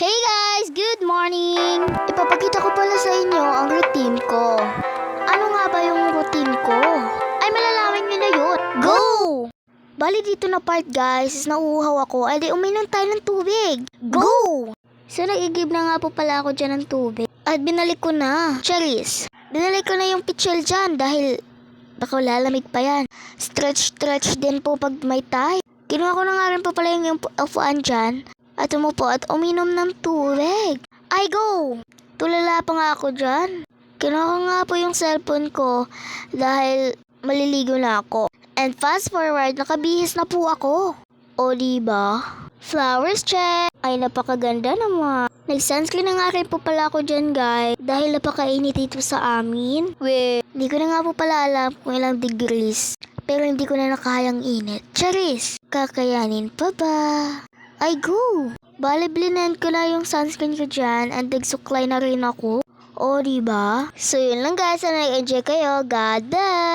Hey guys! Good morning! Ipapakita ko pala sa inyo ang routine ko. Ano nga ba yung routine ko? Ay, malalaman nyo na yun. Go! Bali dito na part guys, is nauuhaw ako, ay di uminom tayo ng tubig. Go! So nag-igib na nga po pala ako dyan ng tubig. At binalik ko na. Charis. Binalik ko na yung pitchel dyan dahil baka lalamig pa yan. Stretch din po pag may time. Kinuha ko na nga rin po pala yung upuan dyan. At umupo at uminom ng tubig. Ay go! Tulala pa nga ako dyan. Kinuha ko nga po yung cellphone ko dahil maliligo na ako. And fast forward, nakabihis na po ako. O diba? Flowers check! Ay napakaganda naman. Nag-sunscreen na nga rin po pala ako dyan guys. Dahil napakainit dito sa amin. Hindi ko na nga po pala alam kung ilang degrees. Pero hindi ko na nakayang init. Charis! Kakayanin pa ba? Ay go! Bale, blinan ko na yung sunscreen ko dyan and nagsuklay na rin ako. O, diba? So, yun lang guys. Sana nag-enjoy kayo. God bless!